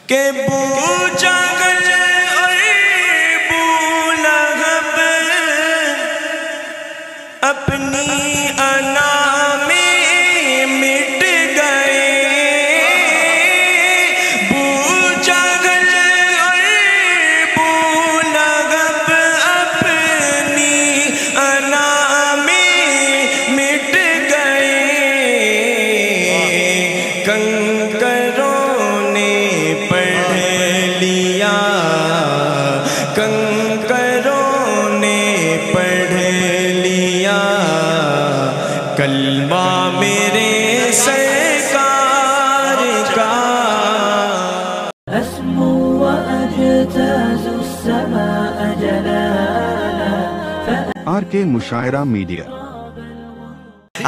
کہ بو جہل اور بو لہب اپنی انا میں مٹ گئے، بو جہل اور بو لہب اپنی انا میں مٹ گئے، کنکروں نے پڑھ لیا، کنکروں نے پڑھ لیا کلمہ میرے سرکار کا۔ أسمو وأجتاز السماء جلالا RK مشاعرہ میڈیا۔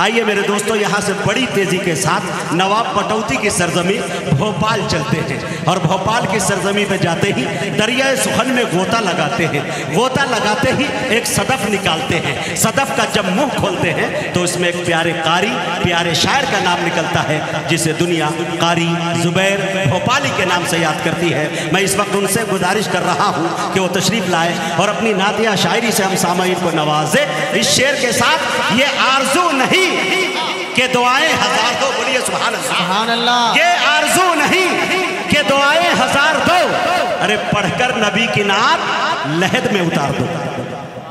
آئیے میرے دوستو، یہاں سے بڑی تیزی کے ساتھ نواب پٹوتی کی سرزمین بھوپال چلتے ہیں، اور بھوپال کی سرزمین پہ جاتے ہی دریائے سخن میں غوطہ لگاتے ہیں، غوطہ لگاتے ہی ایک صدف نکالتے ہیں، صدف کا جب منہ کھولتے ہیں تو اس میں ایک پیارے قاری، پیارے شاعر کا نام نکلتا ہے، جسے دنیا قاری زبیر بھوپالی کے نام سے یاد کرتی ہے۔ میں اس وقت ان سے گزارش کر رہا ہوں کہ وہ تشریف لائے اور اپنی نعتیہ شاعری سے ہم سامعین کو نوازے۔ اس شعر کے ساتھ یہ آرزو نہیں کہ دعائیں ہزار دو، بولیے سبحان اللہ، سبحان اللہ، یہ آرزو نہیں کہ دعائیں ہزار دو، ارے پڑھ کر نبی کی نعت لحد میں اتار دو۔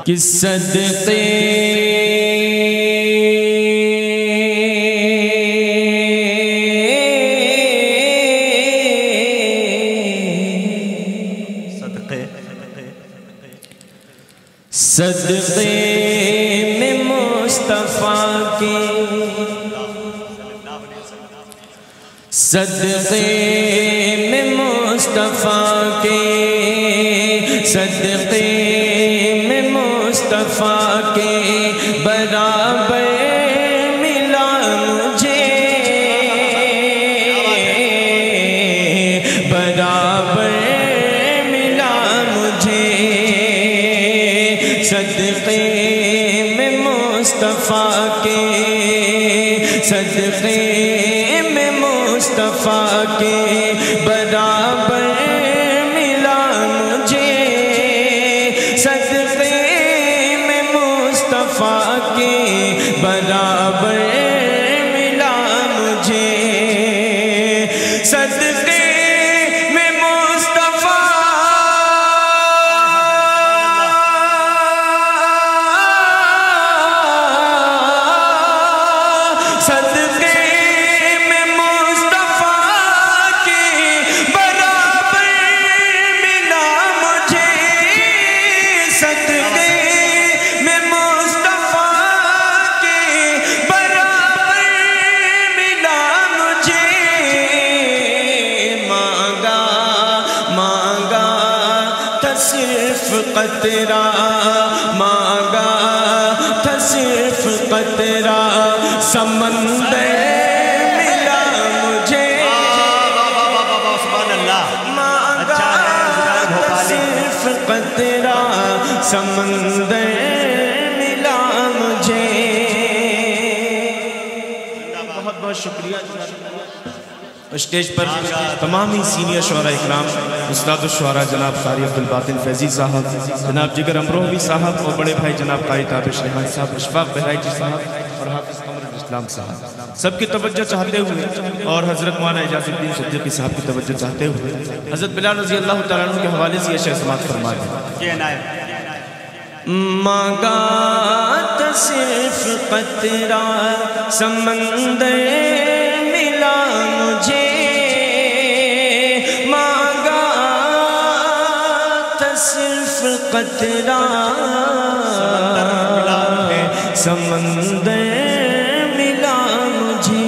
کس صدقے صدقے میں مصطفیٰ کے، صدقے میں مصطفیٰ کے، صدقے میں مصطفیٰ کے برابر ملا مجھے، برابر ملا مجھے، صدقے میں مصطفیٰ کے، صدقے میں مصطفیٰ کے برابر ملا مجھے، صدقے میں مصطفیٰ کے برابر ملا مجھے، صدقے میں مصطفیٰ، صدقے میں مصطفیٰ کے برابر ملا مجھے، صدقے میں مصطفیٰ کے برابر ملا مجھے، مانگا مانگا تھا صرف قطرہ، مانگا تھا صرف قطرہ، سمندر ملا مجھے، سبحان اللہ، مانگا تھا صرف قطرہ، سمندر ملا مجھے۔ بہت بہت شکریہ۔ اسٹیج پر تمام ہی سینئر شعراء اکرام، استاد الشعراء جناب قاری عبدالباطن فیضی صاحب، جناب جگر امروہوی صاحب، اور بڑے بھائی جناب قاری تابش رحمان صاحب، اشفاق بہرائچی صاحب اور حافظ قمر اسلام صاحب، سب کی توجہ چاہتے ہوئے اور حضرت مولانا اعجاز الدین صدیقی صاحب کی توجہ چاہتے ہوئے حضرت بلال رضی اللہ تعالیٰ عنہ کے حوالے سے یہ شعر سماعت فرمائے۔ مانگا تھا صرف قطرہ، سمندر ملا مجھے، مانگا تھا صرف قطرہ، سمندر ملا مجھے،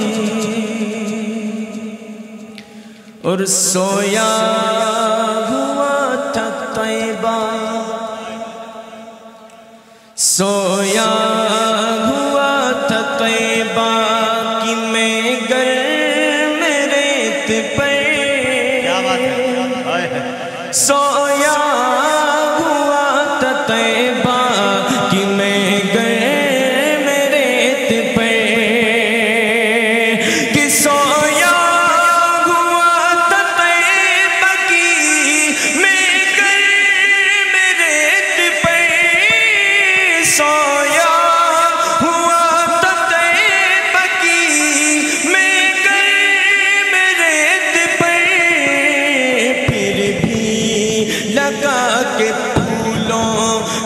اور سویا ہوا تھا طیبہ، سویا ہوا تھا طیبہ کہ میں گرم ریت پر، سویا ہوا تھا طیبہ کہ میں گرم ریت پر، کہ سویا ہوا تھا طیبہ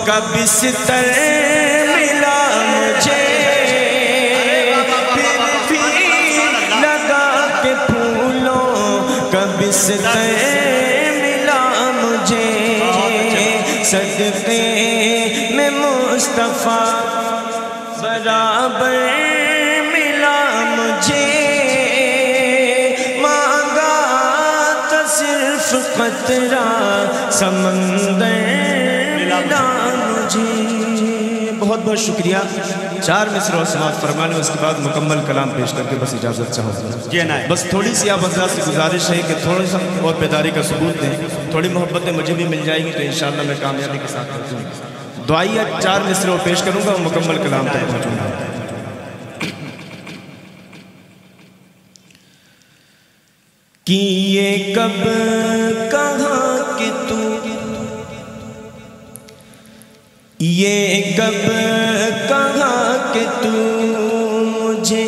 کا بستر ملا مجھے بستر ملا مجھے صدقے میں مصطفیٰ برابر ملا مجھے مانگا تو صرف قطرہ سمندر ملا مجھے. بہت بہت شکریہ. 4 مصرع سماعت فرمانے اس کے بعد مکمل کلام پیش کر کے بس اجازت چاہوں گا. بس تھوڑی سی آپ حضرات سے گزارش ہے کہ تھوڑا سا اور بیداری کا ثبوت دیں. تھوڑی محبتیں مجھے بھی مل جائیں گی تو انشاءاللہ میں کامیابی کے ساتھ کروں گا. دعائیہ 4 مصرع پیش کروں گا اور مکمل کلام تک پہنچوں گا. کہ یہ کب کہاں کہ تو یہ کب کہاں کہ تو مجھے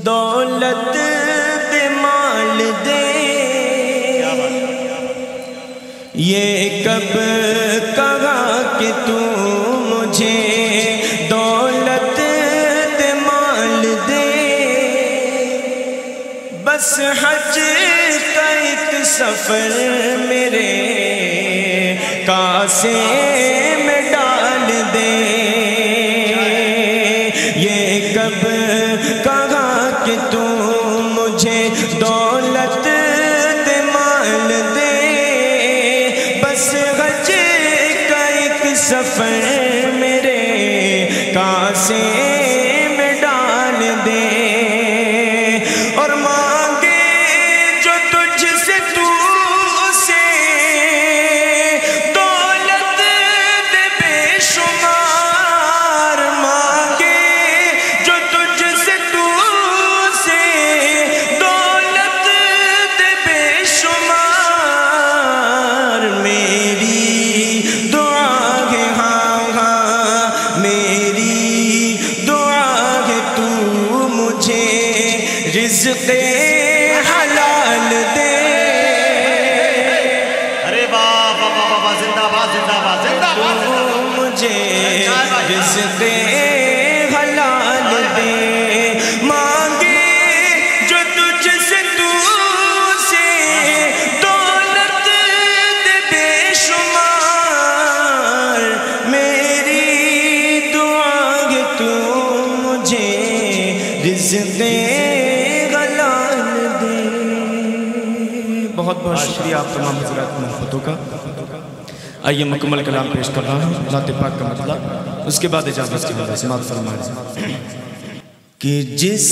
دولت دے مال دے. یہ کب کہاں کہ تو مجھے دولت دے مال دے. بس حج کا ایک سفر میرے کاسے میں ڈال دے. یہ کب کہا کہ تو مجھے دولت دے مال دے. بس حج کا ایک سفر میرے کاسے میں ڈال دے. اور مانگے جو تجھ سے تو سے دولت دے بے شمار. مانگے جو تجھ سے تو سے دولت دے بے شمار. میری دعا ہے ہاں ہاں میری دعا ہے تو مجھے رزق حلال دے. ارے بابا بابا زندہ باد زندہ باد زندہ باد. مجھے رزق حلال دے. مانگے جو تجھ سے تو سے دولت دے بے شمار. میری دعا ہے تو مجھے رزق حلال دے. بہت بہت شکریہ آپ تمام حضرات محبتوں کا. آئیے مکمل کلام پیش کر رہا ہوں. ذات پاک کا مطلب اس کے بعد اجازت کی بات سماعت فرمائیں. کہ جس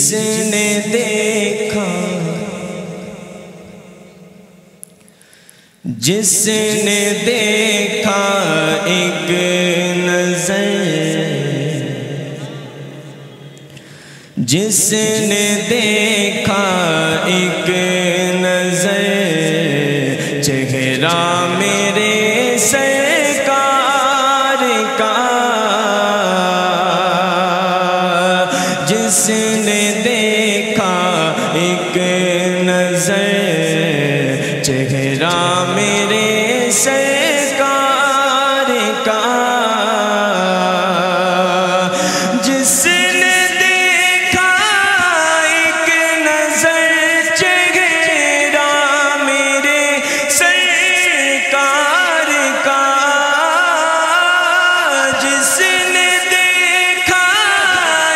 نے دیکھا جس نے دیکھا ایک نظر جس نے دیکھا ایک نظر چہرہ میرے سرکار کا. جس نے دیکھا ایک نظر چہرہ میرے سرکار کا. جس نے دیکھا ایک نظر چہرہ میرے سرکار کا. جس نے دیکھا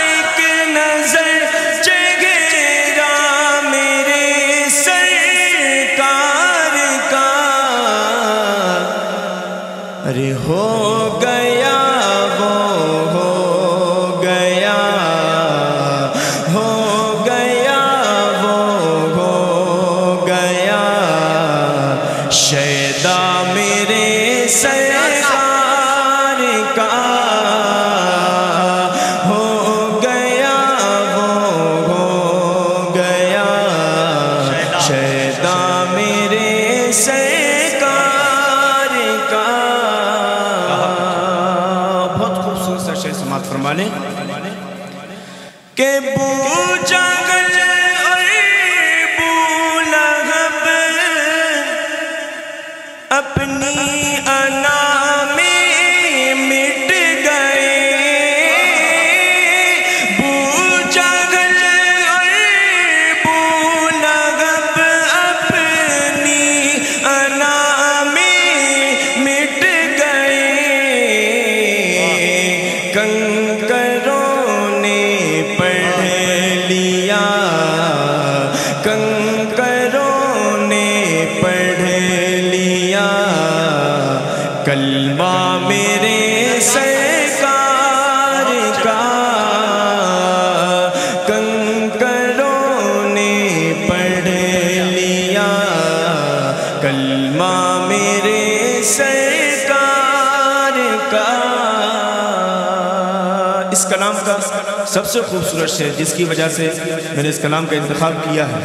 ایک نظر چہرہ میرے سرکار کا. ارے ہو گیا وہ ہو گیا ہو گیا وہ ہو گیا شیدا میرے سرکار کا. ہو گیا وہ ہو گیا شیدا میرے سرکار کا. بہت خوبصورت سا شعر سماعت فرما لیں. کہ بو جہل اور بو لہب اپنی انا میں کلمہ میرے سرکار کا کنکروں نے پڑھ لیا، کلمہ میرے سرکار کا۔ اس کلام کا سب سے خوبصورت شعر جس کی وجہ سے میں نے اس کلام کا انتخاب کیا ہے،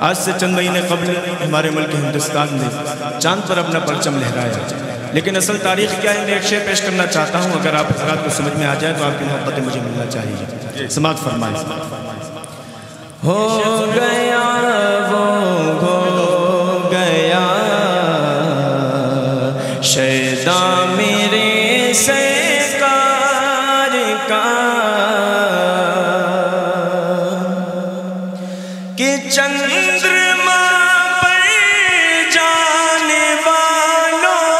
آج سے چند مہینے قبل ہمارے ملک ہندوستان نے چاند پر اپنا پرچم لہرایا، لیکن اصل تاریخ کیا ہے؟ میں ایک شعر پیش کرنا چاہتا ہوں، اگر آپ حضرات کو سمجھ میں آ جائے تو آپ کی محبت مجھے ملنا چاہیے۔ سماعت فرمائیں۔ ہو گیا وہ ہو گیا شیدا میرے سرکار کا، کہ چندرما پر جانے والوں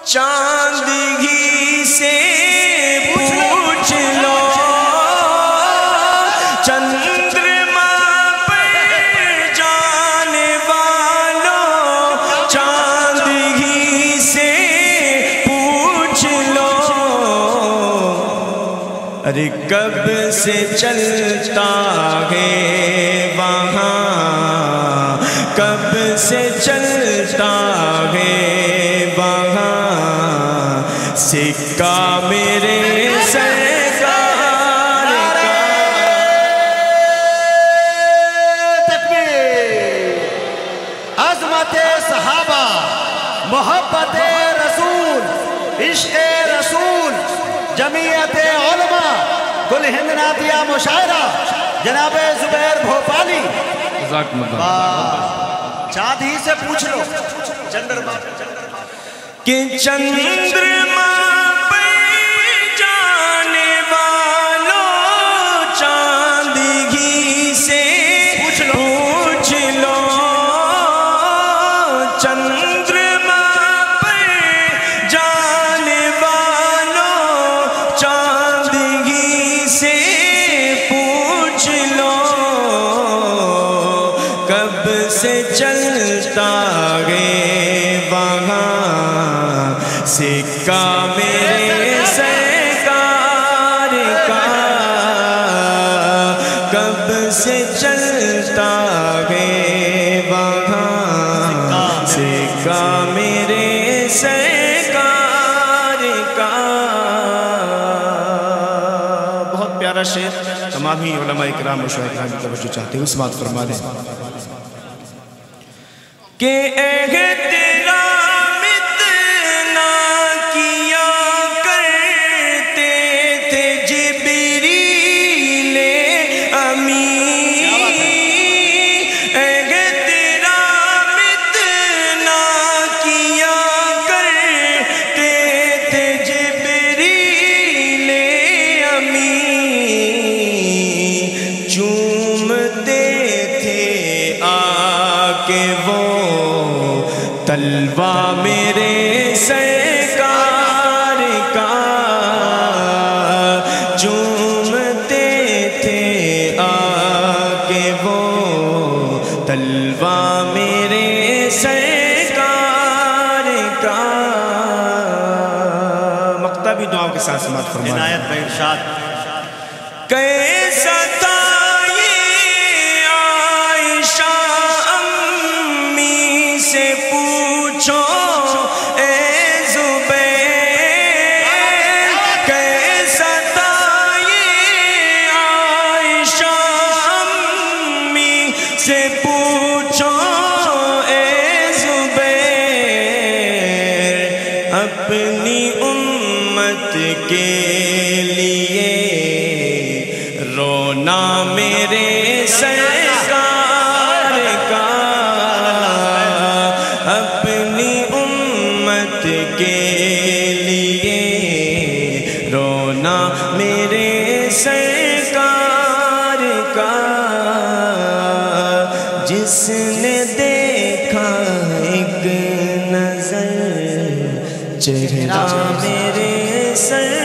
چاندگی سے پوچھ لو، چندرما پر جانے والوں چاندگی سے پوچھ لو، ارے کب سے چلتا ہے وہاں، کب سے چلتا ہے وہاں سکہ میرے سرکار کا۔ تکبیر! عظمت صحابہ، محبت رسول، عشق رسول، جمعیت علماء، کل ہند نعتیہ مشاعرہ، جناب زبیر بھوپالی۔ چاند ہی سے پوچھ لو، چندرما کہ چندرما پر جانے والوں چاندگی سے پوچھ لو، چندرما پر جانے والوں چاندگی سے پوچھ لو، کب سے چلتا ہے وہاں سکہ میرے سرکار کا، کب سے چلتا ہے وہاں سکہ میرے سرکار کا۔ بہت پیارا شعر، تمام ہی علماء اکرام و شہداء اکرام کی توجہ چاہتے ہیں، سماعت فرما دیں کہ احترام اتنا کیا کرتے تھے جبریل امین، احترام اتنا کیا کرتے تھے جبریل امین، چومتے تھے آ کے وہ طلبہ میرے سرکار کا، چومتے تھے آ کے وہ طلبہ میرے سرکار کا۔ مکتبی دعاؤں کے ساتھ سماعت فرمائیں۔ عنایت بھائی ارشاد۔ کیسا تھا یہ عائشہ امی سے پوچھو اے زبیر، کیسا تھا یہ عائشہ امی سے پوچھو اے زبیر، اپنی امت کے لیے رونا میرے سرکار کا، اپنی امت کے لیے رونا میرے سرکار کا، جس نے دیکھا ایک نظر چہرہ میرے سرکار